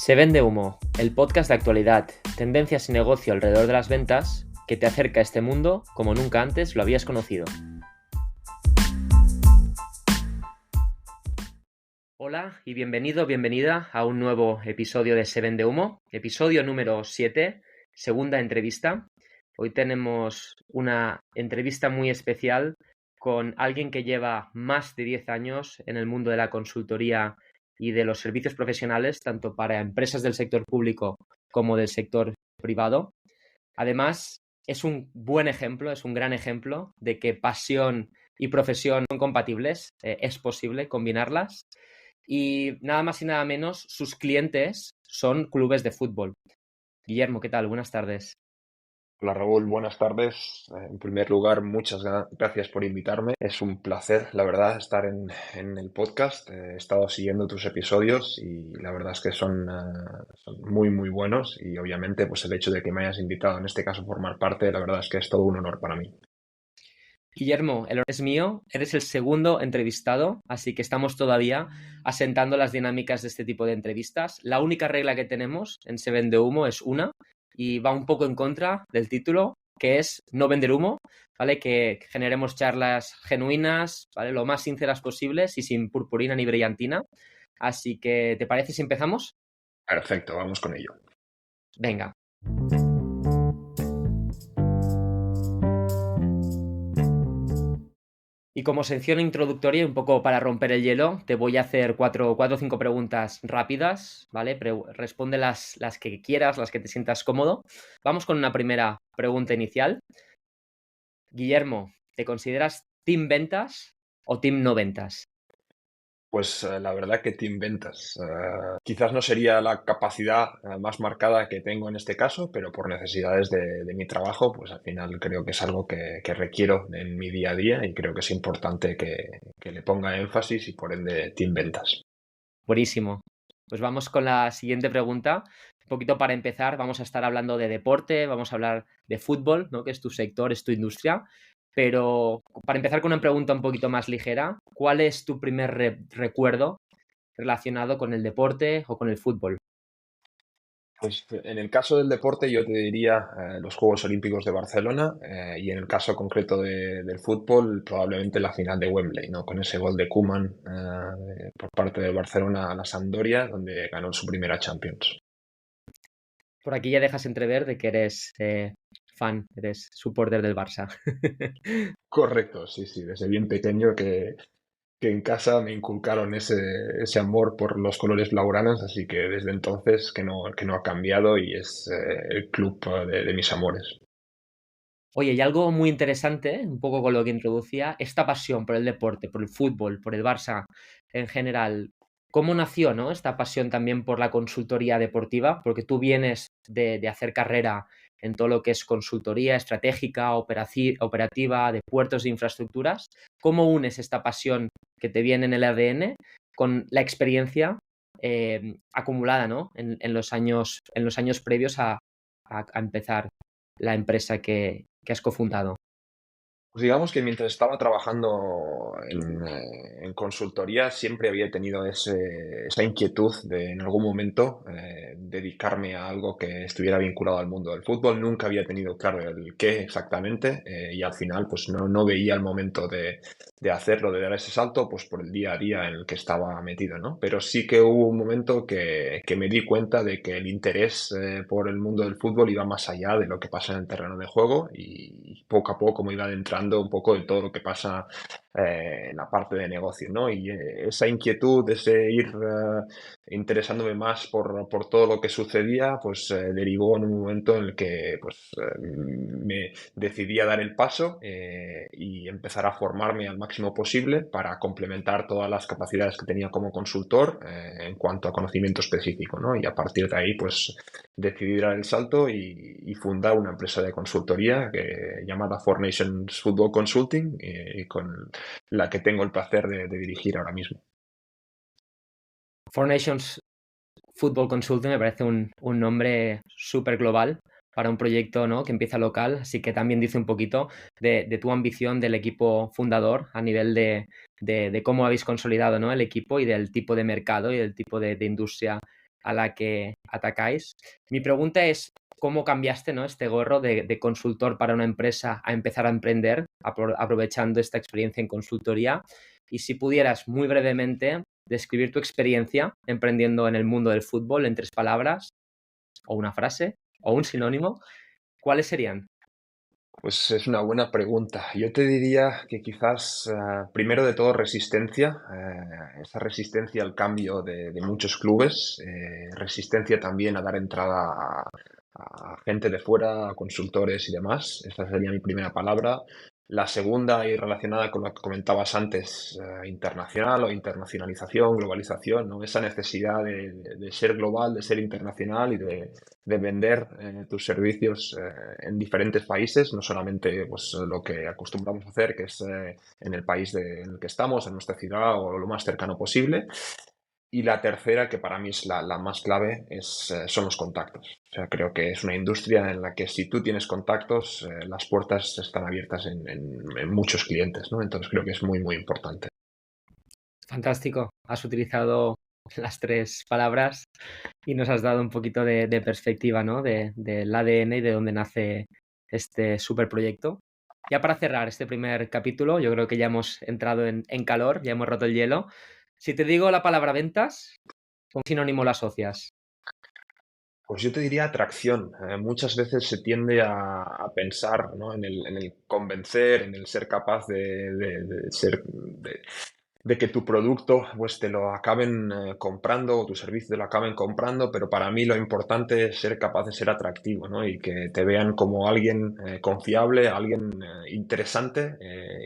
Se vende humo, el podcast de actualidad, tendencias y negocio alrededor de las ventas que te acerca a este mundo como nunca antes lo habías conocido. Hola y bienvenida a un nuevo episodio de Se vende humo, episodio número 7, segunda entrevista. Hoy tenemos una entrevista muy especial con alguien que lleva más de 10 años en el mundo de la consultoría y de los servicios profesionales, tanto para empresas del sector público como del sector privado. Además, es un buen ejemplo, es un gran ejemplo de que pasión y profesión son compatibles, es posible combinarlas. Y nada más y nada menos, sus clientes son clubes de fútbol. Guillermo, ¿qué tal? Buenas tardes. Hola Raúl, buenas tardes. En primer lugar, muchas gracias por invitarme. Es un placer, la verdad, estar en el podcast. He estado siguiendo tus episodios y la verdad es que son muy, muy buenos y obviamente pues el hecho de que me hayas invitado en este caso a formar parte, la verdad es que es todo un honor para mí. Guillermo, el honor es mío, eres el segundo entrevistado, así que estamos todavía asentando las dinámicas de este tipo de entrevistas. La única regla que tenemos en Se Vende Humo es una, y va un poco en contra del título, que es no vender humo, ¿vale? Que generemos charlas genuinas, ¿vale? Lo más sinceras posibles y sin purpurina ni brillantina. Así que, ¿te parece si empezamos? Perfecto, vamos con ello. Venga. Y como sección introductoria, un poco para romper el hielo, te voy a hacer cuatro o cinco preguntas rápidas, ¿vale? Responde las que quieras, las que te sientas cómodo. Vamos con una primera pregunta inicial. Guillermo, ¿te consideras team ventas o team no ventas? Pues la verdad que te inventas. Quizás no sería la capacidad más marcada que tengo en este caso, pero por necesidades de mi trabajo, pues al final creo que es algo que requiero en mi día a día y creo que es importante que le ponga énfasis y por ende te inventas. Buenísimo. Pues vamos con la siguiente pregunta. Un poquito para empezar, vamos a estar hablando de deporte, vamos a hablar de fútbol, ¿no? Que es tu sector, es tu industria. Pero para empezar con una pregunta un poquito más ligera, ¿cuál es tu primer recuerdo relacionado con el deporte o con el fútbol? Pues en el caso del deporte yo te diría los Juegos Olímpicos de Barcelona y en el caso concreto del fútbol probablemente la final de Wembley, ¿no? Con ese gol de Koeman por parte del Barcelona a la Sampdoria donde ganó su primera Champions. Por aquí ya dejas entrever de que eres fan, eres supporter del Barça. Correcto, sí, sí, desde bien pequeño que en casa me inculcaron ese amor por los colores blaugranas, así que desde entonces que no ha cambiado y es el club de mis amores. Oye, y algo muy interesante, un poco con lo que introducía, esta pasión por el deporte, por el fútbol, por el Barça en general. ¿Cómo nació, no? Esta pasión también por la consultoría deportiva, porque tú vienes de hacer carrera en todo lo que es consultoría estratégica, operativa, de puertos de infraestructuras. ¿Cómo unes esta pasión que te viene en el ADN con la experiencia acumulada, ¿no? En los años previos a empezar la empresa que has cofundado? Pues digamos que mientras estaba trabajando en consultoría siempre había tenido esa inquietud de en algún momento dedicarme a algo que estuviera vinculado al mundo del fútbol. Nunca había tenido claro el qué exactamente y al final pues no veía el momento de hacerlo, de dar ese salto, pues por el día a día en el que estaba metido, ¿no? Pero sí que hubo un momento que me di cuenta de que el interés por el mundo del fútbol iba más allá de lo que pasa en el terreno de juego y poco a poco me iba adentrando un poco de todo lo que pasa en la parte de negocio, ¿no? Y esa inquietud, ese ir interesándome más por todo lo que sucedía, pues derivó en un momento en el que pues me decidí a dar el paso y empezar a formarme al máximo posible para complementar todas las capacidades que tenía como consultor en cuanto a conocimiento específico, ¿no? Y a partir de ahí, pues decidí dar el salto y fundar una empresa de consultoría llamada Four Nations Football Consulting, con la que tengo el placer de dirigir ahora mismo. Four Nations Football Consulting me parece un nombre súper global para un proyecto, ¿no? Que empieza local, así que también dice un poquito de tu ambición del equipo fundador a nivel de cómo habéis consolidado, ¿no? El equipo y del tipo de mercado y del tipo de industria a la que atacáis. Mi pregunta es, ¿cómo cambiaste, ¿no?, este gorro de consultor para una empresa a empezar a emprender, aprovechando esta experiencia en consultoría? Y si pudieras, muy brevemente, describir tu experiencia emprendiendo en el mundo del fútbol en 3 palabras, o una frase, o un sinónimo, ¿cuáles serían? Pues es una buena pregunta. Yo te diría que quizás, primero de todo, resistencia, esa resistencia al cambio de muchos clubes, resistencia también a dar entrada a gente de fuera, a consultores y demás. Esa sería mi primera palabra. La segunda, y relacionada con lo que comentabas antes, internacional o internacionalización, globalización, ¿no? Esa necesidad de ser global, de ser internacional y de vender tus servicios en diferentes países, no solamente pues, lo que acostumbramos a hacer, que es en el país en el que estamos, en nuestra ciudad o lo más cercano posible. Y la tercera, que para mí es la más clave, son los contactos. O sea, creo que es una industria en la que si tú tienes contactos, las puertas están abiertas en muchos clientes, ¿no? Entonces creo que es muy, muy importante. Fantástico. Has utilizado las 3 palabras y nos has dado un poquito de perspectiva, ¿no?, del ADN y de dónde nace este superproyecto. Ya para cerrar este primer capítulo, yo creo que ya hemos entrado en calor, ya hemos roto el hielo. Si te digo la palabra ventas, ¿con qué sinónimo la asocias? Pues yo te diría atracción. Muchas veces se tiende a pensar, ¿no?, en el convencer, en el ser capaz de que tu producto pues te lo acaben comprando o tu servicio te lo acaben comprando, pero para mí lo importante es ser capaz de ser atractivo, ¿no? Y que te vean como alguien confiable, alguien interesante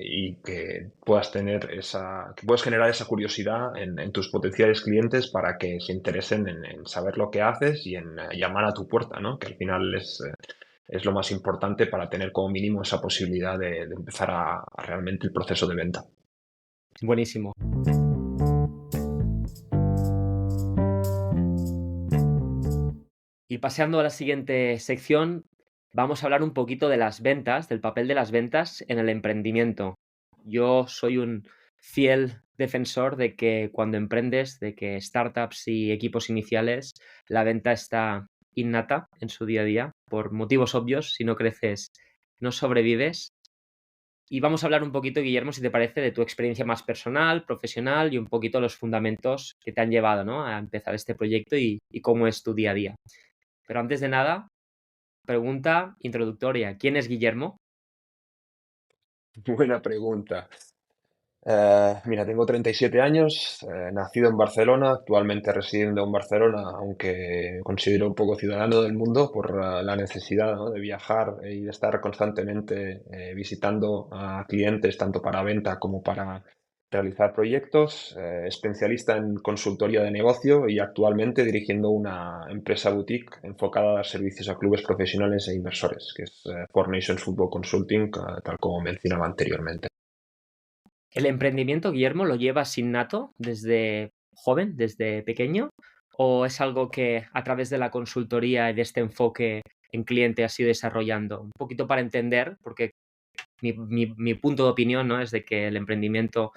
y que puedas que puedas generar esa curiosidad en tus potenciales clientes para que se interesen en saber lo que haces y en llamar a tu puerta, ¿no? Que al final es lo más importante para tener como mínimo esa posibilidad de empezar a realmente el proceso de venta. Buenísimo. Y paseando a la siguiente sección, vamos a hablar un poquito de las ventas, del papel de las ventas en el emprendimiento. Yo soy un fiel defensor de que cuando emprendes, de que startups y equipos iniciales, la venta está innata en su día a día, por motivos obvios. Si no creces, no sobrevives. Y vamos a hablar un poquito, Guillermo, si te parece, de tu experiencia más personal, profesional y un poquito los fundamentos que te han llevado, ¿no?, a empezar este proyecto y cómo es tu día a día. Pero antes de nada, pregunta introductoria. ¿Quién es Guillermo? Buena pregunta. Mira, tengo 37 años, nacido en Barcelona, actualmente residiendo en Barcelona, aunque me considero un poco ciudadano del mundo por la necesidad, ¿no?, de viajar y de estar constantemente visitando a clientes, tanto para venta como para realizar proyectos, especialista en consultoría de negocio y actualmente dirigiendo una empresa boutique enfocada a dar servicios a clubes profesionales e inversores, que es Four Nations Football Consulting, tal como mencionaba anteriormente. ¿El emprendimiento, Guillermo, lo llevas innato desde joven, desde pequeño? ¿O es algo que a través de la consultoría y de este enfoque en cliente has ido desarrollando? Un poquito para entender, porque mi punto de opinión, ¿no?, es de que el emprendimiento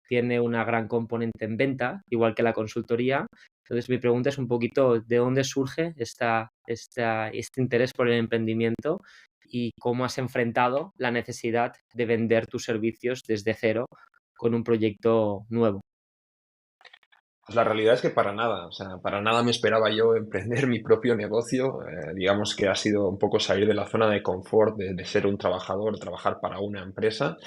tiene una gran componente en venta, igual que la consultoría. Entonces, mi pregunta es un poquito de dónde surge este interés por el emprendimiento y cómo has enfrentado la necesidad de vender tus servicios desde cero con un proyecto nuevo. Pues la realidad es que para nada, o sea, para nada me esperaba yo emprender mi propio negocio. Digamos que ha sido un poco salir de la zona de confort, de ser un trabajador, trabajar para una empresa,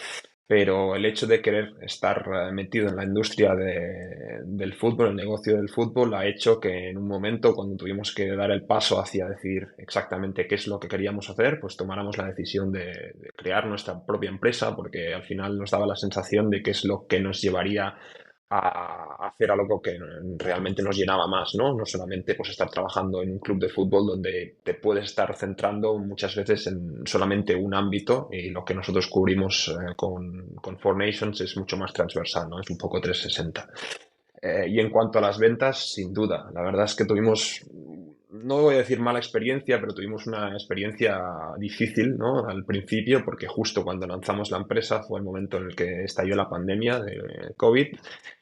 pero el hecho de querer estar metido en la industria del fútbol, el negocio del fútbol, ha hecho que en un momento, cuando tuvimos que dar el paso hacia decidir exactamente qué es lo que queríamos hacer, pues tomáramos la decisión de crear nuestra propia empresa, porque al final nos daba la sensación de qué es lo que nos llevaría a hacer algo que realmente nos llenaba más, ¿no? No solamente pues estar trabajando en un club de fútbol donde te puedes estar centrando muchas veces en solamente un ámbito y lo que nosotros cubrimos con Four Nations es mucho más transversal, ¿no? Es un poco 360. Y en cuanto a las ventas, sin duda, la verdad es que tuvimos, no voy a decir mala experiencia, pero tuvimos una experiencia difícil, ¿no? Al principio, porque justo cuando lanzamos la empresa fue el momento en el que estalló la pandemia de COVID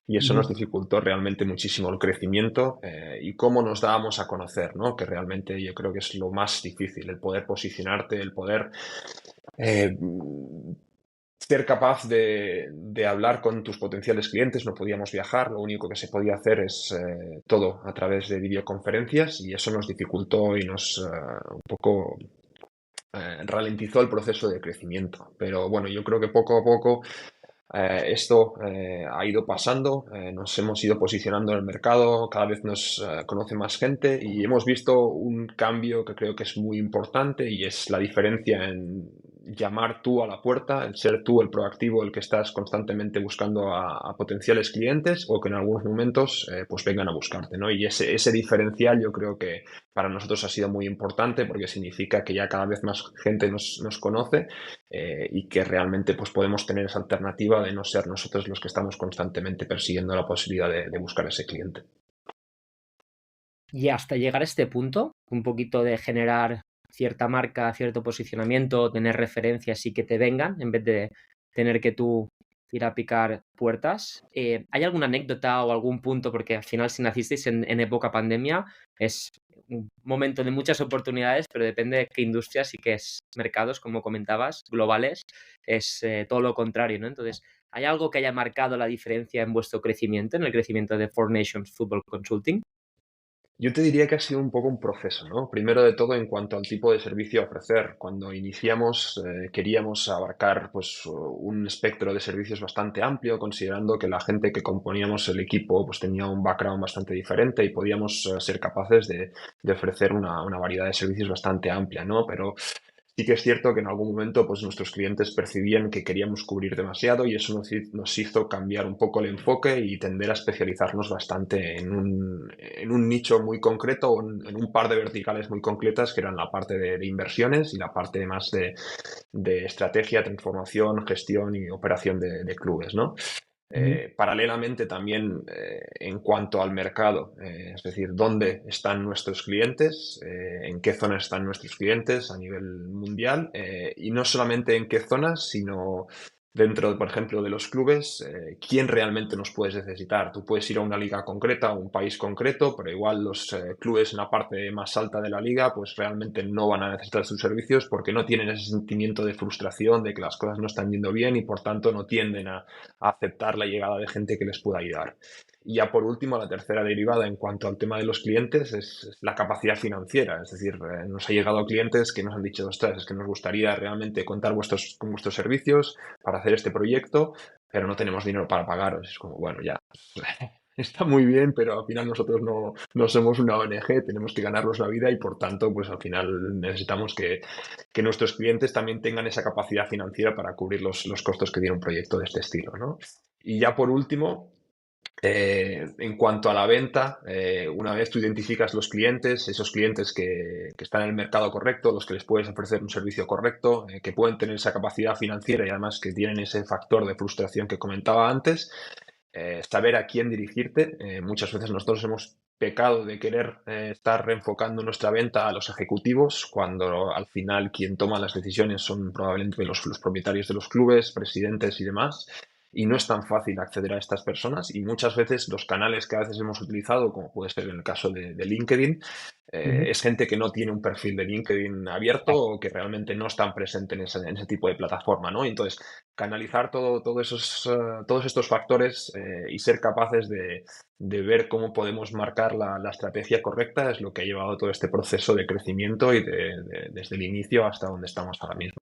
y eso nos Ujú. dificultó realmente muchísimo el crecimiento y cómo nos dábamos a conocer, ¿no? Que realmente yo creo que es lo más difícil, el poder posicionarte, el poder eh, ser capaz de hablar con tus potenciales clientes. No podíamos viajar, lo único que se podía hacer es todo a través de videoconferencias y eso nos dificultó y nos un poco ralentizó el proceso de crecimiento. Pero bueno, yo creo que poco a poco esto ha ido pasando, nos hemos ido posicionando en el mercado, cada vez nos conoce más gente y hemos visto un cambio que creo que es muy importante y es la diferencia en llamar tú a la puerta, el ser tú el proactivo, el que estás constantemente buscando a potenciales clientes o que en algunos momentos pues vengan a buscarte, ¿no? Y ese diferencial yo creo que para nosotros ha sido muy importante porque significa que ya cada vez más gente nos conoce y que realmente pues podemos tener esa alternativa de no ser nosotros los que estamos constantemente persiguiendo la posibilidad de buscar a ese cliente. Y hasta llegar a este punto, un poquito de generar cierta marca, cierto posicionamiento, tener referencias y que te vengan, en vez de tener que tú ir a picar puertas. ¿Hay alguna anécdota o algún punto? Porque al final, si nacisteis en época pandemia, es un momento de muchas oportunidades, pero depende de qué industrias y qué mercados, como comentabas, globales, es todo lo contrario, ¿no? Entonces, ¿hay algo que haya marcado la diferencia en vuestro crecimiento, en el crecimiento de Four Nations Football Consulting? Yo te diría que ha sido un poco un proceso, ¿no? Primero de todo, en cuanto al tipo de servicio a ofrecer. Cuando iniciamos, queríamos abarcar pues, un espectro de servicios bastante amplio, considerando que la gente que componíamos el equipo pues, tenía un background bastante diferente y podíamos ser capaces de ofrecer una variedad de servicios bastante amplia, ¿no? Pero sí que es cierto que en algún momento pues, nuestros clientes percibían que queríamos cubrir demasiado y eso nos hizo cambiar un poco el enfoque y tender a especializarnos bastante en un nicho muy concreto o en un par de verticales muy concretas que eran la parte de inversiones y la parte más de estrategia, transformación, gestión y operación de clubes, ¿no? Ujú. Paralelamente también en cuanto al mercado, es decir, dónde están nuestros clientes, en qué zonas están nuestros clientes a nivel mundial y no solamente en qué zonas, sino dentro, por ejemplo, de los clubes, quién realmente nos puedes necesitar. Tú puedes ir a una liga concreta, a un país concreto, pero igual los clubes en la parte más alta de la liga, pues realmente no van a necesitar sus servicios porque no tienen ese sentimiento de frustración de que las cosas no están yendo bien y por tanto no tienden a aceptar la llegada de gente que les pueda ayudar. Y ya por último, la tercera derivada en cuanto al tema de los clientes es la capacidad financiera. Es decir, nos ha llegado clientes que nos han dicho, ostras, es que nos gustaría realmente contar con vuestros servicios para hacer este proyecto, pero no tenemos dinero para pagaros. Es como, bueno, ya, está muy bien, pero al final nosotros no somos una ONG, tenemos que ganarnos la vida y por tanto, pues al final necesitamos que nuestros clientes también tengan esa capacidad financiera para cubrir los costos que tiene un proyecto de este estilo, ¿no? Y ya por último, en cuanto a la venta, una vez tú identificas los clientes, esos clientes que están en el mercado correcto, los que les puedes ofrecer un servicio correcto, que pueden tener esa capacidad financiera y además que tienen ese factor de frustración que comentaba antes, saber a quién dirigirte. Muchas veces nosotros hemos pecado de querer estar reenfocando nuestra venta a los ejecutivos, cuando al final quien toma las decisiones son probablemente los propietarios de los clubes, presidentes y demás. Y no es tan fácil acceder a estas personas y muchas veces los canales que a veces hemos utilizado, como puede ser en el caso de LinkedIn, Ujú. es gente que no tiene un perfil de LinkedIn abierto o que realmente no están presentes en ese tipo de plataforma, ¿no? Y entonces, canalizar todos estos factores y ser capaces de ver cómo podemos marcar la estrategia correcta es lo que ha llevado todo este proceso de crecimiento y desde el inicio hasta donde estamos ahora mismo.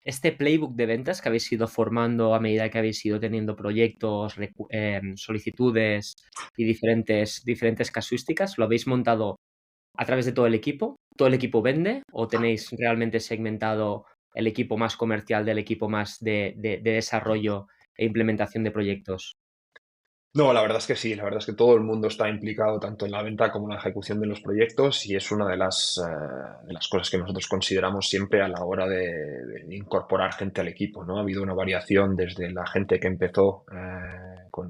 Este playbook de ventas que habéis ido formando a medida que habéis ido teniendo proyectos, solicitudes y diferentes casuísticas, ¿lo habéis montado a través de todo el equipo? ¿Todo el equipo vende o tenéis realmente segmentado el equipo más comercial del equipo más de desarrollo e implementación de proyectos? No, la verdad es que sí, la verdad es que todo el mundo está implicado tanto en la venta como en la ejecución de los proyectos y es una de las cosas que nosotros consideramos siempre a la hora de incorporar gente al equipo, ¿no? Ha habido una variación desde la gente que empezó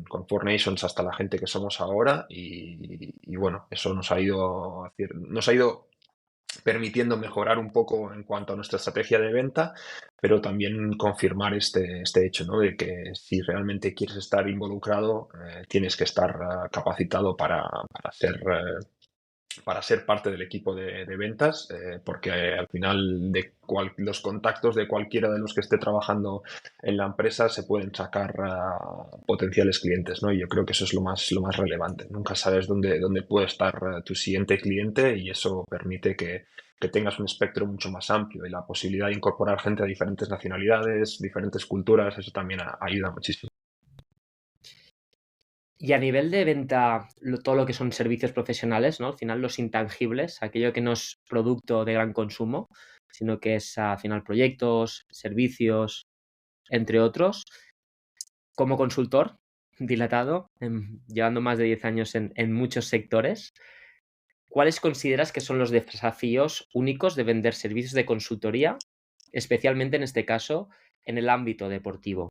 con Four Nations hasta la gente que somos ahora y bueno, eso nos ha ido permitiendo mejorar un poco en cuanto a nuestra estrategia de venta, pero también confirmar este hecho, ¿no? De que si realmente quieres estar involucrado, tienes que estar capacitado para ser parte del equipo de ventas, porque al final los contactos de cualquiera de los que esté trabajando en la empresa se pueden sacar a potenciales clientes, ¿no? Y yo creo que eso es lo más relevante. Nunca sabes dónde puede estar tu siguiente cliente y eso permite que tengas un espectro mucho más amplio y la posibilidad de incorporar gente de diferentes nacionalidades, diferentes culturas, eso también ayuda muchísimo. Y a nivel de venta, todo lo que son servicios profesionales, ¿no? Al final los intangibles, aquello que no es producto de gran consumo, sino que es al final proyectos, servicios, entre otros. Como consultor dilatado, llevando más de 10 años en muchos sectores, ¿cuáles consideras que son los desafíos únicos de vender servicios de consultoría, especialmente en este caso en el ámbito deportivo?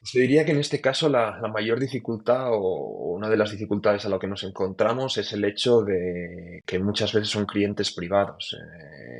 Pues yo diría que en este caso la mayor dificultad o una de las dificultades a lo que nos encontramos es el hecho de que muchas veces son clientes privados.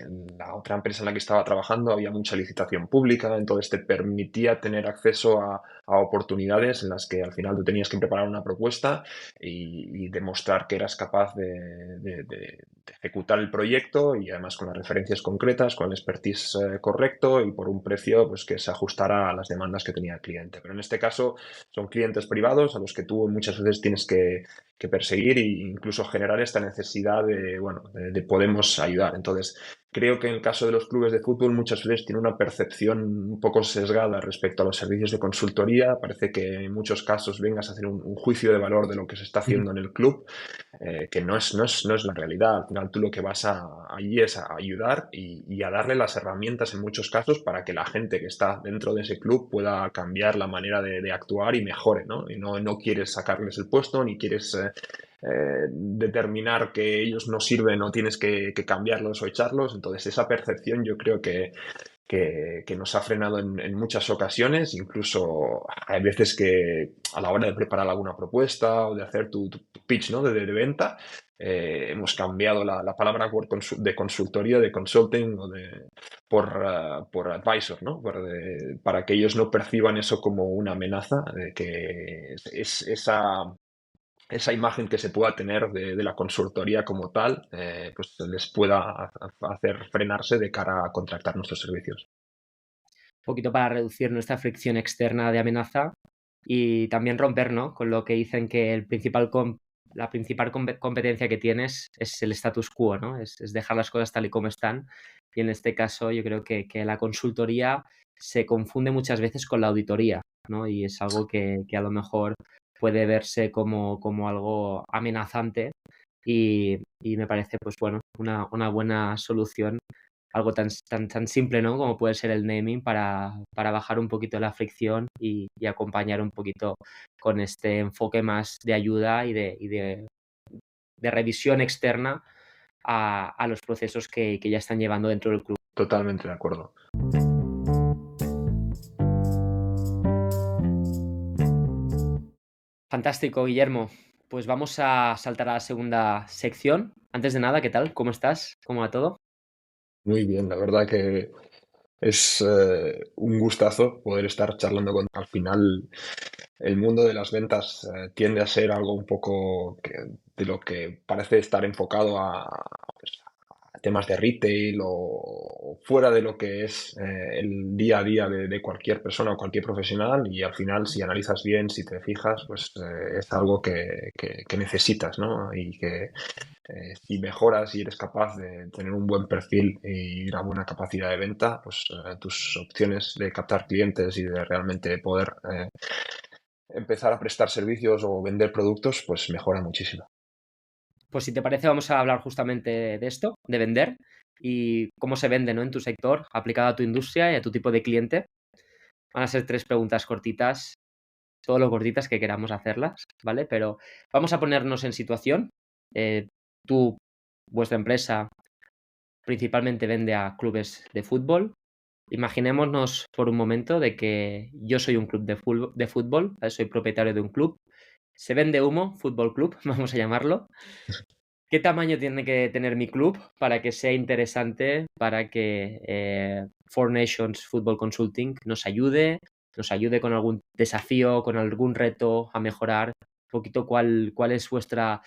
En la otra empresa en la que estaba trabajando había mucha licitación pública, entonces te permitía tener acceso a oportunidades en las que al final tú tenías que preparar una propuesta y demostrar que eras capaz de ejecutar el proyecto y además con las referencias concretas, con el expertise correcto y por un precio pues, que se ajustara a las demandas que tenía el cliente. Pero en este caso son clientes privados a los que tú muchas veces tienes que perseguir e incluso generar esta necesidad de podemos ayudar. Entonces, creo que en el caso de los clubes de fútbol muchas veces tiene una percepción un poco sesgada respecto a los servicios de consultoría. Parece que en muchos casos vengas a hacer un juicio de valor de lo que se está haciendo en el club, que no es la realidad. Al final tú lo que vas allí es a ayudar y a darle las herramientas en muchos casos para que la gente que está dentro de ese club pueda cambiar la manera de actuar y mejore, ¿no? Y no quieres sacarles el puesto ni quieres determinar que ellos no sirven o tienes que cambiarlos o echarlos. Entonces esa percepción yo creo que nos ha frenado en muchas ocasiones, incluso hay veces que a la hora de preparar alguna propuesta o de hacer tu pitch, ¿no? de venta, hemos cambiado la palabra de consultoría, de consulting por advisor, ¿no? Para que ellos no perciban eso como una amenaza, de que esa imagen que se pueda tener de la consultoría como tal, pues les pueda hacer frenarse de cara a contratar nuestros servicios. Un poquito para reducir nuestra fricción externa de amenaza y también romper, ¿no? Con lo que dicen que la principal competencia que tienes es el status quo, ¿no? Es dejar las cosas tal y como están. Y en este caso yo creo que la consultoría se confunde muchas veces con la auditoría, ¿no? Y es algo que a lo mejor puede verse como algo amenazante y me parece, pues bueno, una buena solución, algo tan simple, ¿no? Como puede ser el naming para bajar un poquito la fricción y acompañar un poquito con este enfoque más de ayuda de revisión externa a los procesos que ya están llevando dentro del club. Totalmente de acuerdo. Fantástico, Guillermo. Pues vamos a saltar a la segunda sección. Antes de nada, ¿qué tal? ¿Cómo estás? ¿Cómo va todo? Muy bien, la verdad que es un gustazo poder estar charlando con. Al final, el mundo de las ventas tiende a ser algo un poco de lo que parece estar enfocado pues, a temas de retail o fuera de lo que es el día a día de cualquier persona o cualquier profesional y al final si analizas bien, si te fijas, pues es algo que necesitas, ¿no? Y que si mejoras y eres capaz de tener un buen perfil y una buena capacidad de venta, pues tus opciones de captar clientes y de realmente poder empezar a prestar servicios o vender productos, pues mejoran muchísimo. Pues si te parece, vamos a hablar justamente de esto, de vender y cómo se vende, ¿no? En tu sector, aplicado a tu industria y a tu tipo de cliente. Van a ser 3 preguntas cortitas, todo lo cortitas que queramos hacerlas, ¿vale? Pero vamos a ponernos en situación. Tú, vuestra empresa, principalmente vende a clubes de fútbol. Imaginémonos por un momento de que yo soy un club de fútbol, ¿vale? Soy propietario de un club. Se vende humo, fútbol club, vamos a llamarlo. ¿Qué tamaño tiene que tener mi club para que sea interesante para que Four Nations Football Consulting nos ayude con algún desafío, con algún reto a mejorar? Un poquito cuál es vuestro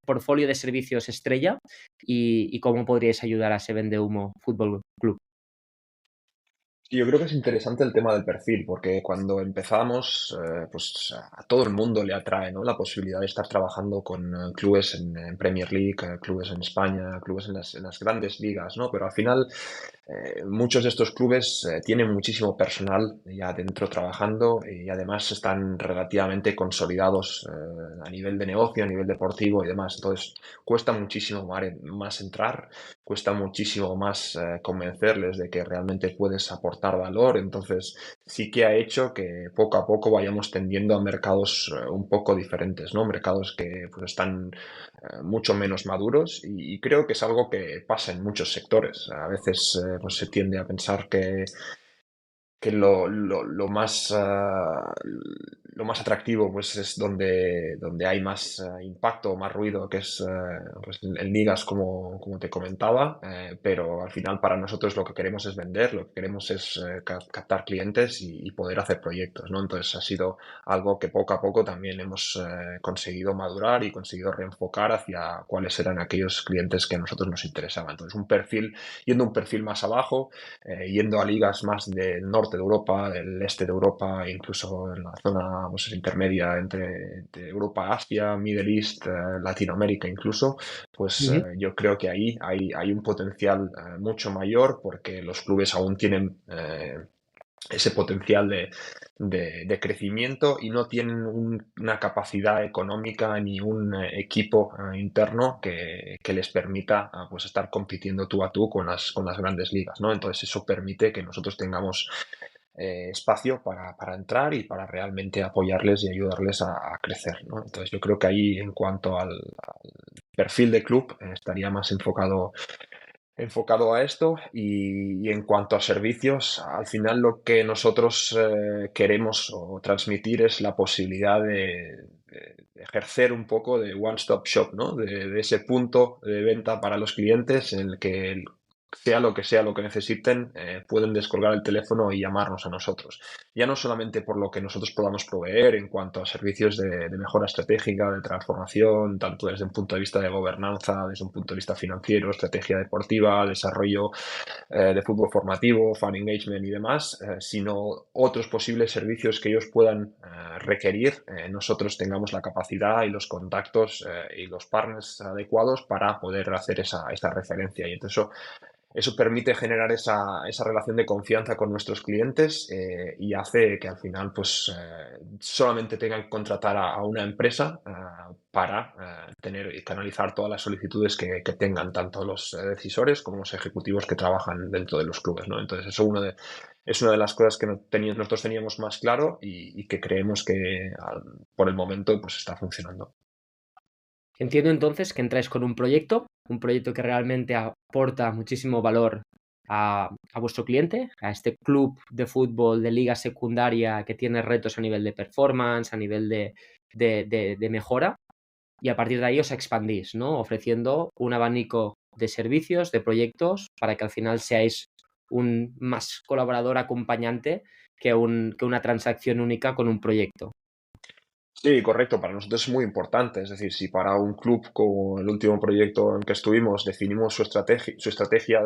portfolio de servicios estrella y cómo podríais ayudar a Se Vende Humo Fútbol Club. Y yo creo que es interesante el tema del perfil, porque cuando empezamos, pues a todo el mundo le atrae, ¿no? La posibilidad de estar trabajando con clubes en Premier League, clubes en España, clubes en las grandes ligas, ¿no? Pero al final muchos de estos clubes tienen muchísimo personal ya dentro trabajando y además están relativamente consolidados a nivel de negocio, a nivel deportivo y demás. Entonces, cuesta muchísimo más entrar, cuesta muchísimo más convencerles de que realmente puedes aportar valor. Entonces, sí que ha hecho que poco a poco vayamos tendiendo a mercados un poco diferentes, ¿no? Mercados que pues, están mucho menos maduros y creo que es algo que pasa en muchos sectores. A veces pues se tiende a pensar que lo más atractivo pues es donde hay más impacto, más ruido, que es pues en ligas como te comentaba, pero al final para nosotros lo que queremos es vender, lo que queremos es captar clientes y poder hacer proyectos, ¿no? Entonces ha sido algo que poco a poco también hemos conseguido madurar y conseguido reenfocar hacia cuáles eran aquellos clientes que a nosotros nos interesaban. Entonces yendo un perfil más abajo, yendo a ligas más del norte de Europa, del este de Europa, incluso en la zona pues, intermedia entre Europa, Asia, Middle East, Latinoamérica incluso, pues Ujú. yo creo que ahí hay un potencial mucho mayor porque los clubes aún tienen ese potencial de crecimiento y no tienen una capacidad económica ni un equipo interno que les permita pues estar compitiendo tú a tú con las grandes ligas, ¿no? Entonces eso permite que nosotros tengamos espacio para entrar y para realmente apoyarles y ayudarles a crecer, ¿no? Entonces yo creo que ahí en cuanto al perfil de club estaría más enfocado a esto y en cuanto a servicios, al final lo que nosotros queremos o transmitir es la posibilidad de ejercer un poco de one-stop shop, ¿no? De ese punto de venta para los clientes en el que sea lo que necesiten, pueden descolgar el teléfono y llamarnos a nosotros. Ya no solamente por lo que nosotros podamos proveer en cuanto a servicios de mejora estratégica, de transformación, tanto desde un punto de vista de gobernanza, desde un punto de vista financiero, estrategia deportiva, desarrollo de fútbol formativo, fan engagement y demás, sino otros posibles servicios que ellos puedan requerir, nosotros tengamos la capacidad y los contactos y los partners adecuados para poder hacer esa referencia. Y entonces eso permite generar esa relación de confianza con nuestros clientes y hace que al final pues solamente tengan que contratar a una empresa para tener y canalizar todas las solicitudes que tengan tanto los decisores como los ejecutivos que trabajan dentro de los clubes, ¿no? Entonces eso es una de las cosas que nosotros teníamos más claro y que creemos que por el momento pues está funcionando. Entiendo entonces que entráis con un proyecto que realmente aporta muchísimo valor a vuestro cliente, a este club de fútbol de liga secundaria que tiene retos a nivel de performance, a nivel de mejora, y a partir de ahí os expandís, ¿no? Ofreciendo un abanico de servicios, de proyectos, para que al final seáis un más colaborador acompañante que una transacción única con un proyecto. Sí, correcto. Para nosotros es muy importante. Es decir, si para un club como el último proyecto en que estuvimos definimos su estrategia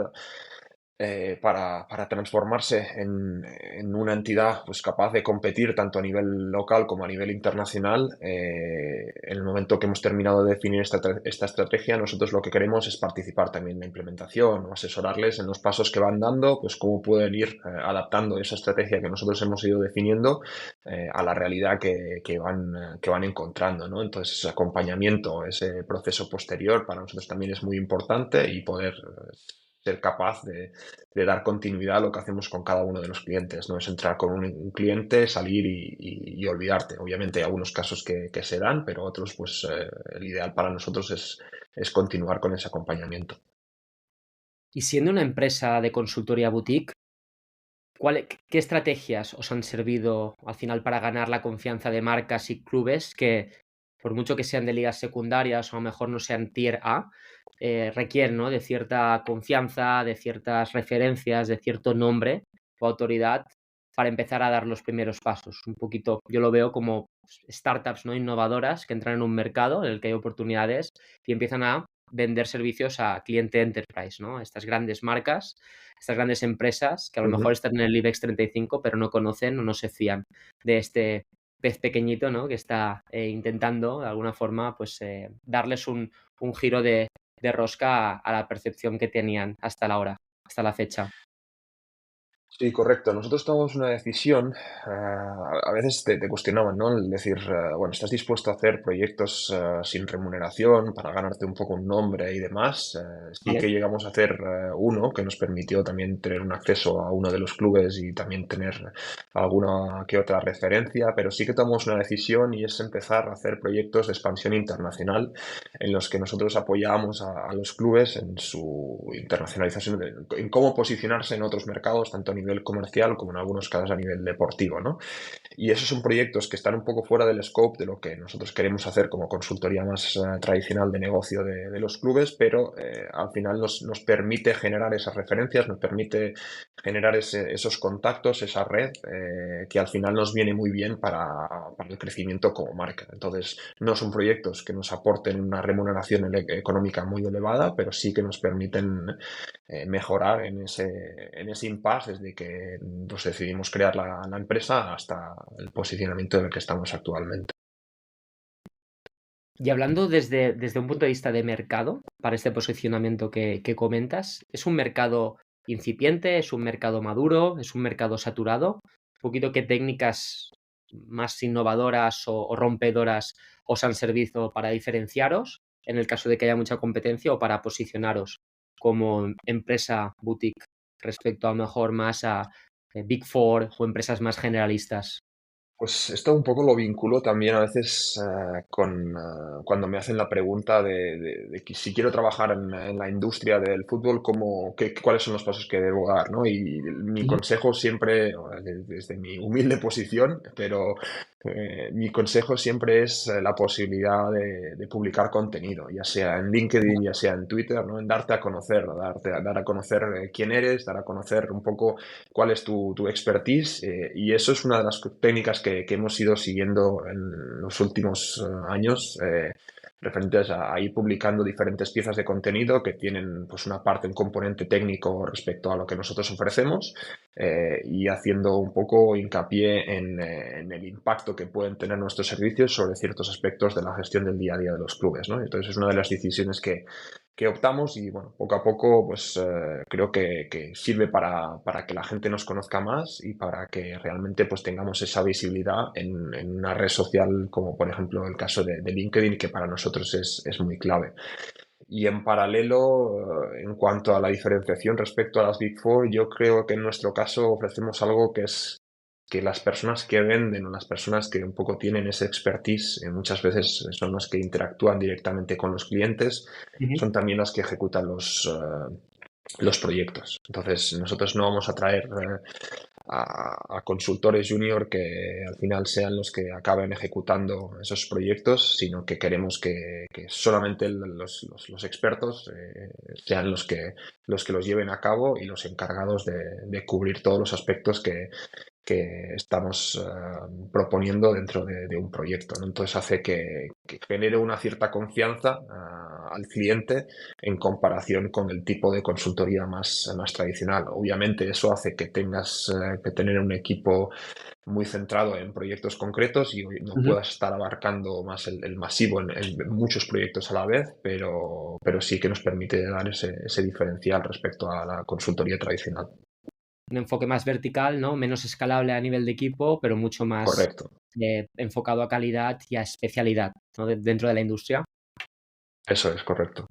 para transformarse en una entidad pues, capaz de competir tanto a nivel local como a nivel internacional, en el momento que hemos terminado de definir esta estrategia, nosotros lo que queremos es participar también en la implementación o asesorarles en los pasos que van dando, pues cómo pueden ir adaptando esa estrategia que nosotros hemos ido definiendo a la realidad que van encontrando, ¿no? Entonces, ese acompañamiento, ese proceso posterior para nosotros también es muy importante y poder ser capaz de dar continuidad a lo que hacemos con cada uno de los clientes. No es entrar con un cliente, salir y olvidarte. Obviamente hay algunos casos que se dan, pero otros, pues el ideal para nosotros es continuar con ese acompañamiento. Y siendo una empresa de consultoría boutique, ¿Qué estrategias os han servido al final para ganar la confianza de marcas y clubes que, por mucho que sean de ligas secundarias o a lo mejor no sean Tier A, requieren, ¿no?, de cierta confianza, de ciertas referencias, de cierto nombre o autoridad para empezar a dar los primeros pasos? Un poquito, yo lo veo como startups, ¿no?, innovadoras que entran en un mercado en el que hay oportunidades y empiezan a vender servicios a cliente enterprise, ¿no? Estas grandes marcas, estas grandes empresas que a lo mejor están en el IBEX 35 pero no conocen o no se fían de este pez pequeñito, ¿no?, que está intentando de alguna forma pues darles un giro de rosca a la percepción que tenían hasta la hora, hasta la fecha. Sí, correcto. Nosotros tomamos una decisión, a veces te cuestionaban, ¿no? El decir, bueno, ¿estás dispuesto a hacer proyectos sin remuneración para ganarte un poco un nombre y demás? Sí ¿Vale? que llegamos a hacer uno que nos permitió también tener un acceso a uno de los clubes y también tener alguna que otra referencia, pero sí que tomamos una decisión y es empezar a hacer proyectos de expansión internacional en los que nosotros apoyábamos a los clubes en su internacionalización, en cómo posicionarse en otros mercados, tanto a nivel comercial como en algunos casos a nivel deportivo, ¿no? Y esos son proyectos que están un poco fuera del scope de lo que nosotros queremos hacer como consultoría más tradicional de negocio de los clubes, pero al final nos permite generar esas referencias, nos permite generar esos contactos, esa red, que al final nos viene muy bien para el crecimiento como marca. Entonces, no son proyectos que nos aporten una remuneración económica muy elevada, pero sí que nos permiten mejorar en ese impasse desde que pues, decidimos crear la empresa hasta el posicionamiento en el que estamos actualmente. Y hablando desde un punto de vista de mercado, para este posicionamiento que comentas, ¿es un mercado incipiente, es un mercado maduro, es un mercado saturado? Un poquito qué técnicas más innovadoras o rompedoras os han servido para diferenciaros en el caso de que haya mucha competencia o para posicionaros como empresa boutique respecto a lo mejor más a Big Four o empresas más generalistas. Pues esto un poco lo vinculo también a veces con cuando me hacen la pregunta de que si quiero trabajar en la industria del fútbol, cuáles son los pasos que debo dar, ¿no? Y mi Ujú. consejo siempre, desde mi humilde posición, pero mi consejo siempre es la posibilidad de publicar contenido, ya sea en LinkedIn, ya sea en Twitter, ¿no? En darte a conocer, dar a conocer quién eres, dar a conocer un poco cuál es tu expertise, y eso es una de las técnicas que hemos ido siguiendo en los últimos años, referentes a ir publicando diferentes piezas de contenido que tienen pues una parte, un componente técnico respecto a lo que nosotros ofrecemos, y haciendo un poco hincapié en el impacto que pueden tener nuestros servicios sobre ciertos aspectos de la gestión del día a día de los clubes, ¿no? Entonces es una de las decisiones que optamos y bueno, poco a poco pues creo que sirve para que la gente nos conozca más y para que realmente pues tengamos esa visibilidad en una red social como por ejemplo el caso de LinkedIn, que para nosotros es muy clave. Y en paralelo, en cuanto a la diferenciación respecto a las Big Four, yo creo que en nuestro caso ofrecemos algo que es que las personas que venden o las personas que un poco tienen ese expertise, muchas veces son las que interactúan directamente con los clientes, Ujú. son también las que ejecutan los proyectos. Entonces, nosotros no vamos a traer a consultores junior que al final sean los que acaben ejecutando esos proyectos, sino que queremos que solamente los expertos sean los que los lleven a cabo y los encargados de cubrir todos los aspectos que estamos proponiendo dentro de un proyecto, ¿no? Entonces hace que genere una cierta confianza al cliente en comparación con el tipo de consultoría más tradicional. Obviamente eso hace que tengas que tener un equipo muy centrado en proyectos concretos y no Ujú. puedas estar abarcando más el masivo en muchos proyectos a la vez, pero sí que nos permite dar ese diferencial respecto a la consultoría tradicional. Un enfoque más vertical, ¿no? Menos escalable a nivel de equipo, pero mucho más Correcto. enfocado a calidad y a especialidad, ¿no?, dentro de la industria. Eso es correcto.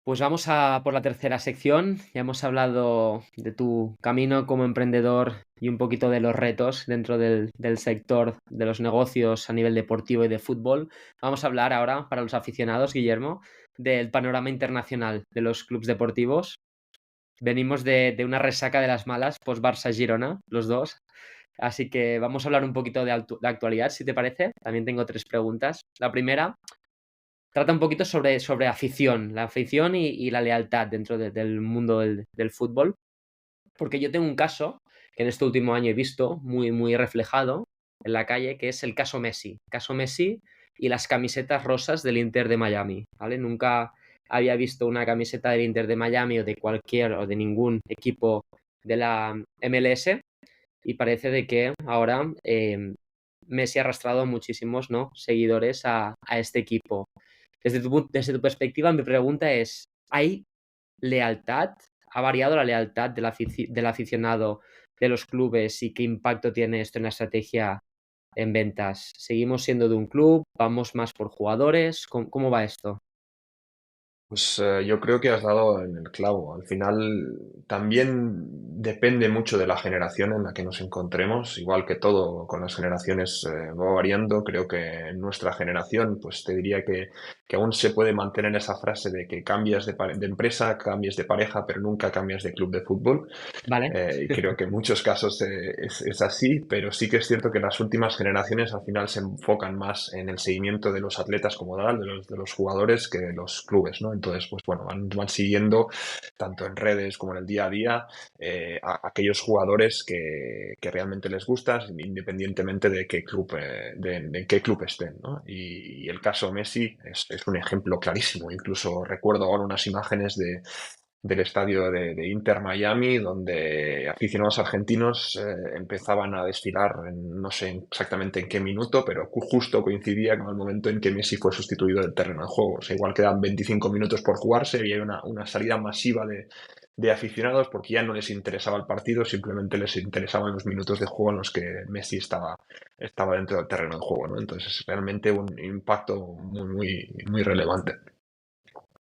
Pues vamos a por la tercera sección. Ya hemos hablado de tu camino como emprendedor y un poquito de los retos dentro del sector de los negocios a nivel deportivo y de fútbol. Vamos a hablar ahora, para los aficionados, Guillermo, del panorama internacional de los clubes deportivos. Venimos de una resaca de las malas post-Barça-Girona, los dos. Así que vamos a hablar un poquito de actualidad, si te parece. También tengo 3 preguntas. La primera trata un poquito sobre afición, la afición y la lealtad dentro del mundo del fútbol. Porque yo tengo un caso que en este último año he visto muy, muy reflejado en la calle, que es el caso Messi. Caso Messi y las camisetas rosas del Inter de Miami, ¿vale? Nunca había visto una camiseta del Inter de Miami o de cualquier o de ningún equipo de la MLS y parece de que ahora Messi ha arrastrado muchísimos, ¿no?, seguidores a este equipo. Desde tu perspectiva, mi pregunta es, ¿hay lealtad? ¿Ha variado la lealtad del aficionado de los clubes y qué impacto tiene esto en la estrategia en ventas? ¿Seguimos siendo de un club? ¿Vamos más por jugadores? ¿Cómo va esto? Pues yo creo que has dado en el clavo. Al final también depende mucho de la generación en la que nos encontremos, igual que todo con las generaciones va variando. Creo que en nuestra generación, pues te diría que aún se puede mantener esa frase de que cambias de empresa, cambias de pareja, pero nunca cambias de club de fútbol. ¿Vale? Y creo que en muchos casos es así, pero sí que es cierto que las últimas generaciones al final se enfocan más en el seguimiento de los atletas como tal, de los jugadores, que de los clubes, ¿no? Entonces, pues bueno, van siguiendo tanto en redes como en el día a día a aquellos jugadores que realmente les gustan, independientemente de qué club, de qué club estén, ¿no? Y el caso Messi es un ejemplo clarísimo. Incluso recuerdo ahora unas imágenes del estadio de Inter Miami, donde aficionados argentinos empezaban a desfilar, no sé exactamente en qué minuto, pero justo coincidía con el momento en que Messi fue sustituido del terreno de juego. O sea, igual quedan 25 minutos por jugarse y hay una salida masiva de aficionados porque ya no les interesaba el partido, simplemente les interesaban los minutos de juego en los que Messi estaba dentro del terreno de juego, ¿no? Entonces es realmente un impacto muy, muy, muy relevante.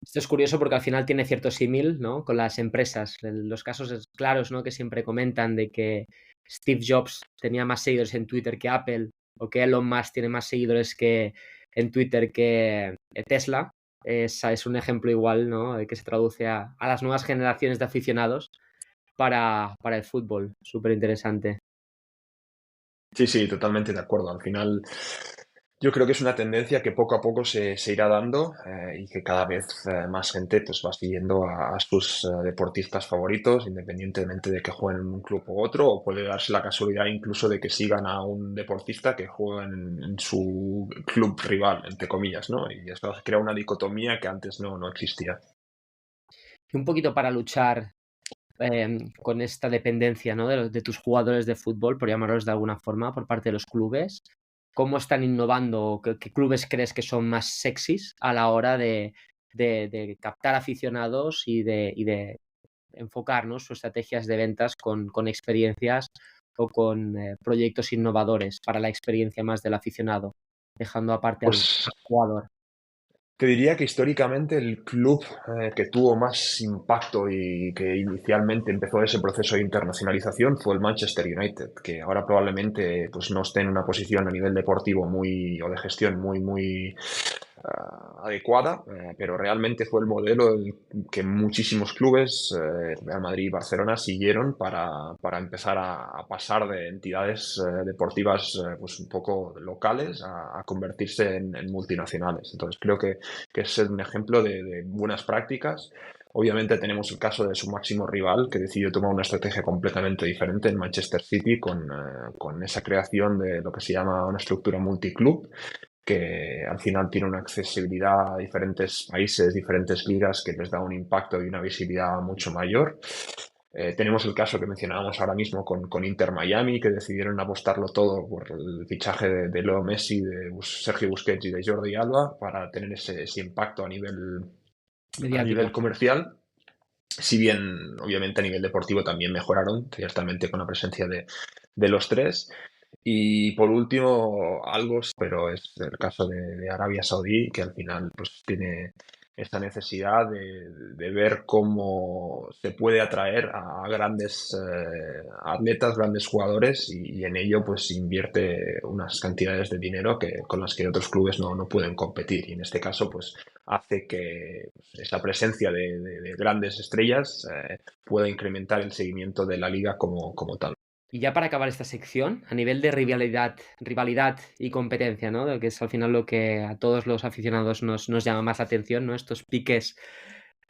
Esto es curioso porque al final tiene cierto símil, ¿no?, con las empresas. Los casos claros, ¿no?, que siempre comentan de que Steve Jobs tenía más seguidores en Twitter que Apple o que Elon Musk tiene más seguidores en Twitter que Tesla. Es un ejemplo igual, ¿no?, de que se traduce a las nuevas generaciones de aficionados para el fútbol. Súper interesante. Sí, sí, totalmente de acuerdo. Al final, yo creo que es una tendencia que poco a poco se irá dando y que cada vez más gente pues, va siguiendo a sus deportistas favoritos, independientemente de que jueguen en un club u otro, o puede darse la casualidad incluso de que sigan a un deportista que juega en su club rival, entre comillas, ¿no? Y eso crea una dicotomía que antes no existía. Y un poquito para luchar con esta dependencia, ¿no?, de tus jugadores de fútbol, por llamarlos de alguna forma, por parte de los clubes. ¿Cómo están innovando? ¿Qué clubes crees que son más sexys a la hora de captar aficionados y de enfocar, ¿no?, sus estrategias de ventas con experiencias o con proyectos innovadores para la experiencia más del aficionado, dejando aparte al Pues jugador? te diría que históricamente el club que tuvo más impacto y que inicialmente empezó ese proceso de internacionalización fue el Manchester United, que ahora probablemente pues, no esté en una posición a nivel deportivo muy o de gestión muy adecuada, pero realmente fue el modelo que muchísimos clubes, Real Madrid y Barcelona, siguieron para empezar a pasar de entidades deportivas pues un poco locales a convertirse en multinacionales. Entonces creo que es un ejemplo de buenas prácticas. Obviamente tenemos el caso de su máximo rival, que decidió tomar una estrategia completamente diferente en Manchester City con esa creación de lo que se llama una estructura multiclub, que al final tiene una accesibilidad a diferentes países, diferentes ligas, que les da un impacto y una visibilidad mucho mayor. Tenemos el caso que mencionábamos ahora mismo con Inter Miami, que decidieron apostarlo todo por el fichaje de Leo Messi, de Sergio Busquets y de Jordi Alba para tener ese impacto a nivel Mediático. comercial. Si bien, obviamente, a nivel deportivo también mejoraron, ciertamente con la presencia de los tres. Y por último, algo, pero es el caso de Arabia Saudí, que al final pues, tiene esa necesidad de ver cómo se puede atraer a grandes atletas, grandes jugadores y en ello pues invierte unas cantidades de dinero con las que otros clubes no pueden competir y en este caso pues hace que pues, esa presencia de grandes estrellas pueda incrementar el seguimiento de la liga como tal. Y ya para acabar esta sección, a nivel de rivalidad y competencia, ¿no? Que es al final lo que a todos los aficionados nos llama más la atención, ¿no? Estos piques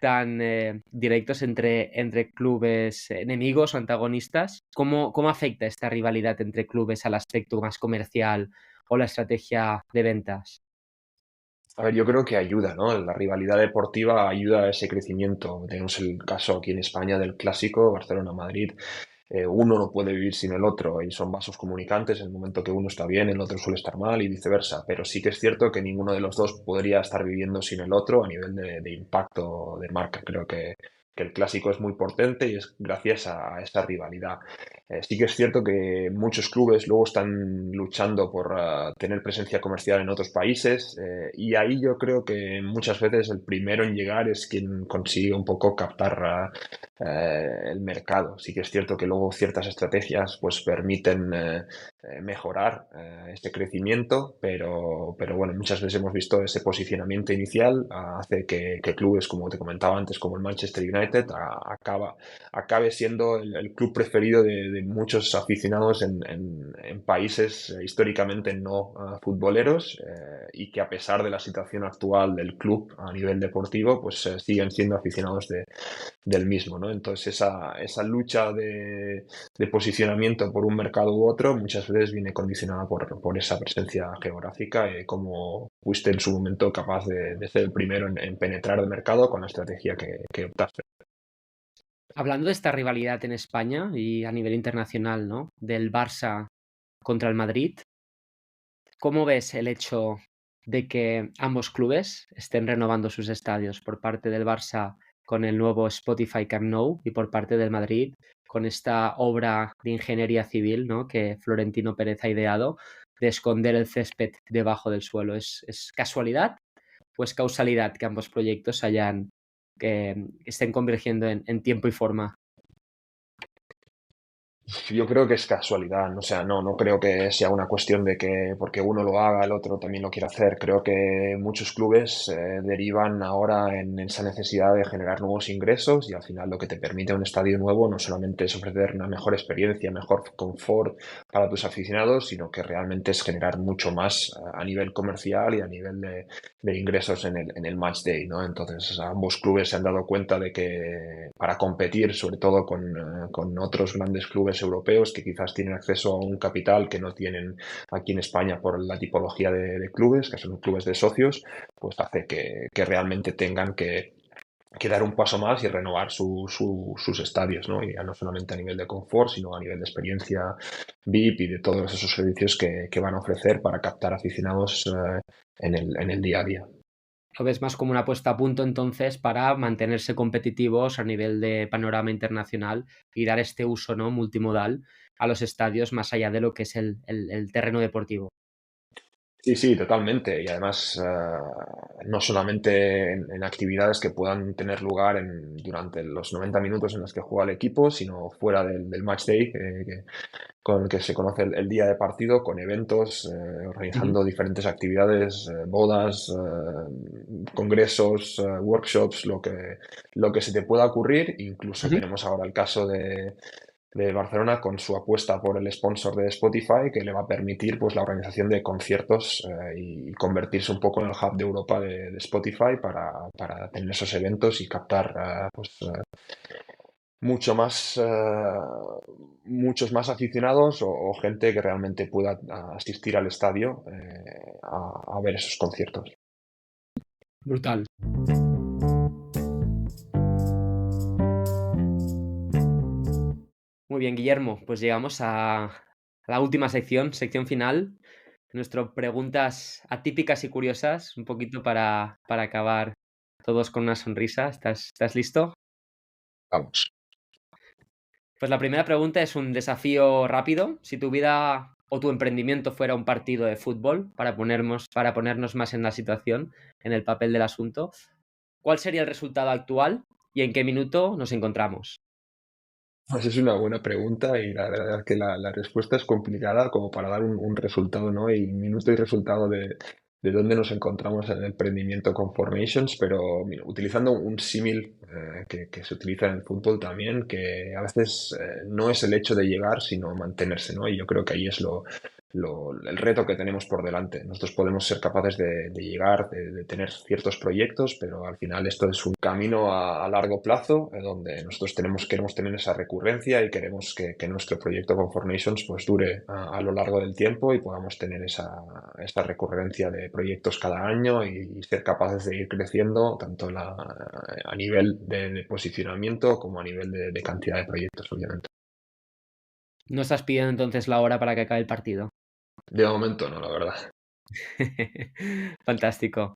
tan directos entre clubes enemigos o antagonistas. ¿Cómo afecta esta rivalidad entre clubes al aspecto más comercial o la estrategia de ventas? A ver, yo creo que ayuda, ¿no? La rivalidad deportiva ayuda a ese crecimiento. Tenemos el caso aquí en España del clásico Barcelona-Madrid. Uno no puede vivir sin el otro y son vasos comunicantes. En el momento que uno está bien, el otro suele estar mal y viceversa. Pero sí que es cierto que ninguno de los dos podría estar viviendo sin el otro a nivel de impacto de marca. Creo que el clásico es muy potente y es gracias a esta rivalidad. Sí que es cierto que muchos clubes luego están luchando por tener presencia comercial en otros países y ahí yo creo que muchas veces el primero en llegar es quien consigue un poco captar el mercado. Sí que es cierto que luego ciertas estrategias pues permiten mejorar este crecimiento, pero bueno, muchas veces hemos visto ese posicionamiento inicial hace que clubes, como te comentaba antes, como el Manchester United, acabe siendo el club preferido de muchos aficionados en países históricamente no futboleros y que a pesar de la situación actual del club a nivel deportivo, pues siguen siendo aficionados del mismo, ¿no? Entonces esa lucha de posicionamiento por un mercado u otro muchas veces viene condicionada por esa presencia geográfica y cómo fuiste en su momento capaz de ser el primero en penetrar el mercado con la estrategia que optaste. Hablando de esta rivalidad en España y a nivel internacional, ¿no? Del Barça contra el Madrid, ¿cómo ves el hecho de que ambos clubes estén renovando sus estadios por parte del Barça con el nuevo Spotify Camp Nou y por parte del Madrid con esta obra de ingeniería civil, ¿no? Que Florentino Pérez ha ideado de esconder el césped debajo del suelo? ¿Es casualidad o es causalidad que ambos proyectos que estén convergiendo en tiempo y forma? Yo creo que es casualidad, o sea, no creo que sea una cuestión de que porque uno lo haga, el otro también lo quiere hacer. Creo que muchos clubes derivan ahora en esa necesidad de generar nuevos ingresos y al final lo que te permite un estadio nuevo no solamente es ofrecer una mejor experiencia, mejor confort para tus aficionados, sino que realmente es generar mucho más a nivel comercial y a nivel de ingresos en el match day, ¿no? Entonces, ambos clubes se han dado cuenta de que para competir, sobre todo con otros grandes clubes europeos que quizás tienen acceso a un capital que no tienen aquí en España por la tipología de clubes, que son clubes de socios, pues hace que realmente tengan que dar un paso más y renovar sus estadios, ¿no? Y ya no solamente a nivel de confort, sino a nivel de experiencia VIP y de todos esos servicios que van a ofrecer para captar aficionados en el día a día. ¿Lo ves más como una puesta a punto entonces para mantenerse competitivos a nivel de panorama internacional y dar este uso, ¿no? Multimodal a los estadios más allá de lo que es el terreno deportivo? Sí, sí, totalmente. Y además, no solamente en actividades que puedan tener lugar durante los 90 minutos en los que juega el equipo, sino fuera del match day, con el que se conoce el día de partido, con eventos, Ujú. organizando diferentes actividades, bodas, congresos, workshops, lo que se te pueda ocurrir. Incluso Ujú. tenemos ahora el caso de Barcelona con su apuesta por el sponsor de Spotify que le va a permitir pues la organización de conciertos y convertirse un poco en el hub de Europa de Spotify para tener esos eventos y captar mucho más muchos más aficionados o gente que realmente pueda asistir al estadio a ver esos conciertos. Brutal. Muy bien, Guillermo, pues llegamos a la última sección final. Nuestras preguntas atípicas y curiosas, un poquito para acabar todos con una sonrisa. ¿Estás listo? Vamos. Pues la primera pregunta es un desafío rápido. Si tu vida o tu emprendimiento fuera un partido de fútbol, para ponernos más en la situación, en el papel del asunto, ¿cuál sería el resultado actual y en qué minuto nos encontramos? Pues es una buena pregunta y la verdad es que la respuesta es complicada como para dar un resultado, ¿no? Y minuto y resultado de dónde nos encontramos en el emprendimiento con Formations, pero mira, utilizando un símil que se utiliza en el fútbol también, que a veces no es el hecho de llegar, sino mantenerse, ¿no? Y yo creo que ahí es el reto que tenemos por delante. Nosotros podemos ser capaces de llegar, de tener ciertos proyectos, pero al final esto es un camino a largo plazo donde nosotros queremos tener esa recurrencia y queremos que nuestro proyecto con Formations pues dure a lo largo del tiempo y podamos tener esa recurrencia de proyectos cada año y ser capaces de ir creciendo tanto a nivel de posicionamiento como a nivel de cantidad de proyectos, obviamente. ¿No estás pidiendo entonces la hora para que acabe el partido? De momento no, la verdad. Fantástico.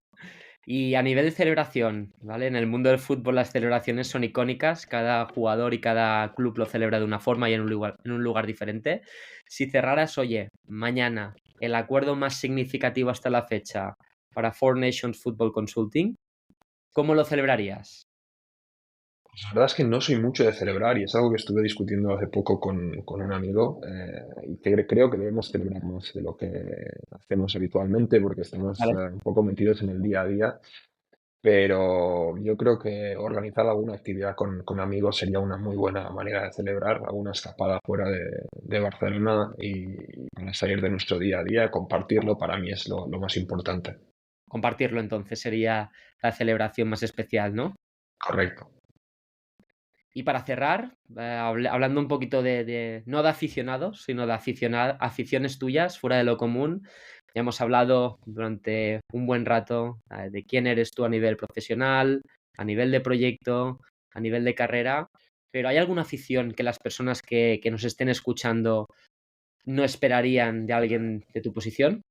Y a nivel de celebración, ¿vale? En el mundo del fútbol las celebraciones son icónicas, cada jugador y cada club lo celebra de una forma y en un lugar diferente. Si cerraras, oye, mañana, el acuerdo más significativo hasta la fecha para Four Nations Football Consulting, ¿cómo lo celebrarías? Pues la verdad es que no soy mucho de celebrar y es algo que estuve discutiendo hace poco con un amigo y que creo que debemos celebrar más de lo que hacemos habitualmente porque estamos Vale. un poco metidos en el día a día, pero yo creo que organizar alguna actividad con amigos sería una muy buena manera de celebrar alguna escapada fuera de Barcelona y para salir de nuestro día a día, compartirlo para mí es lo más importante. Compartirlo entonces sería la celebración más especial, ¿no? Correcto. Y para cerrar, hablando un poquito no de aficionados, sino de aficiones tuyas, fuera de lo común, ya hemos hablado durante un buen rato de quién eres tú a nivel profesional, a nivel de proyecto, a nivel de carrera, pero ¿hay alguna afición que las personas que nos estén escuchando no esperarían de alguien de tu posición?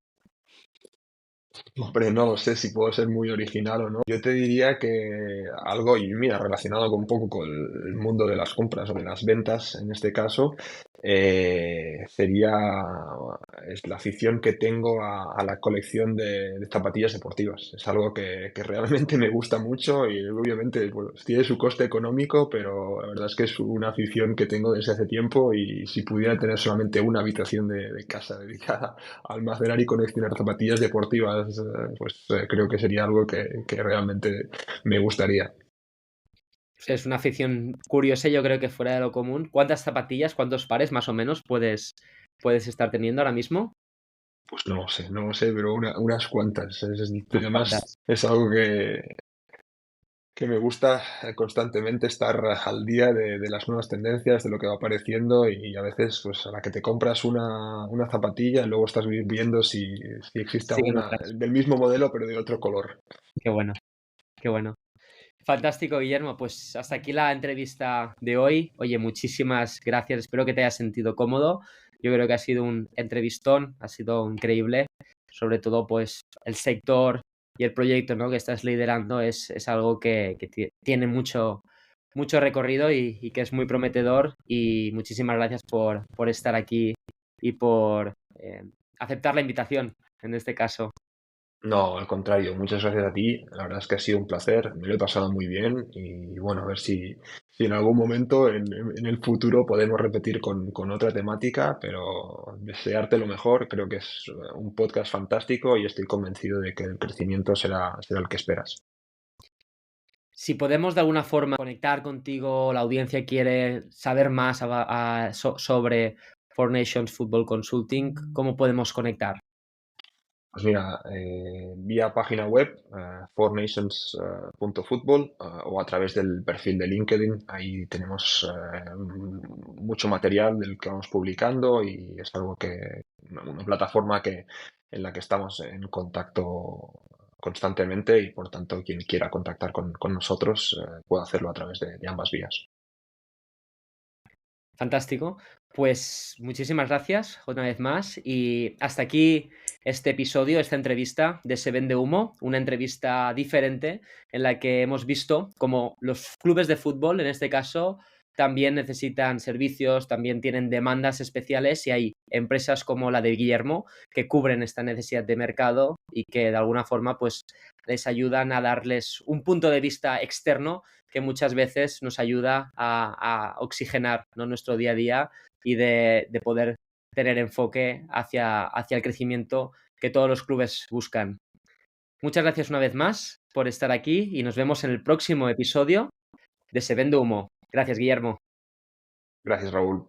Hombre, no lo sé si puedo ser muy original o no. Yo te diría que algo, y mira, relacionado con un poco con el mundo de las compras o de las ventas, en este caso, sería es la afición que tengo a la colección de zapatillas deportivas. Es algo que realmente me gusta mucho y obviamente bueno, tiene su coste económico, pero la verdad es que es una afición que tengo desde hace tiempo y si pudiera tener solamente una habitación de casa dedicada almacenar y coleccionar zapatillas deportivas, pues creo que sería algo que realmente me gustaría. Es una afición curiosa, yo creo que fuera de lo común. ¿Cuántas zapatillas, cuántos pares más o menos puedes estar teniendo ahora mismo? Pues no lo sé, pero unas cuantas. Unas Además, cuantas. es algo que me gusta constantemente estar al día de las nuevas tendencias, de lo que va apareciendo y a veces pues a la que te compras una zapatilla y luego estás viendo si existe Siguen alguna otras. del mismo modelo pero de otro color. Qué bueno, qué bueno. Fantástico, Guillermo. Pues hasta aquí la entrevista de hoy. Oye, muchísimas gracias. Espero que te hayas sentido cómodo. Yo creo que ha sido un entrevistón, ha sido increíble. Sobre todo, pues, el sector y el proyecto, ¿no?, que estás liderando es algo que tiene mucho recorrido y que es muy prometedor. Y muchísimas gracias por estar aquí y por aceptar la invitación en este caso. No, al contrario, muchas gracias a ti. La verdad es que ha sido un placer, me lo he pasado muy bien y bueno, a ver si en algún momento en el futuro podemos repetir con otra temática, pero desearte lo mejor. Creo que es un podcast fantástico y estoy convencido de que el crecimiento será el que esperas. Si podemos de alguna forma conectar contigo, la audiencia quiere saber más sobre Four Nations Football Consulting, ¿cómo podemos conectar? Pues mira, vía página web, fournations.football o a través del perfil de LinkedIn, ahí tenemos mucho material del que vamos publicando y es algo una plataforma en la que estamos en contacto constantemente y por tanto quien quiera contactar con nosotros puede hacerlo a través de ambas vías. Fantástico. Pues muchísimas gracias una vez más y hasta aquí este episodio, esta entrevista de Se Vende Humo, una entrevista diferente en la que hemos visto cómo los clubes de fútbol, en este caso, también necesitan servicios, también tienen demandas especiales y hay empresas como la de Guillermo que cubren esta necesidad de mercado y que de alguna forma pues les ayudan a darles un punto de vista externo que muchas veces nos ayuda a oxigenar, ¿no?, nuestro día a día y de poder tener enfoque hacia el crecimiento que todos los clubes buscan. Muchas gracias una vez más por estar aquí y nos vemos en el próximo episodio de Se Vende Humo. Gracias, Guillermo. Gracias, Raúl.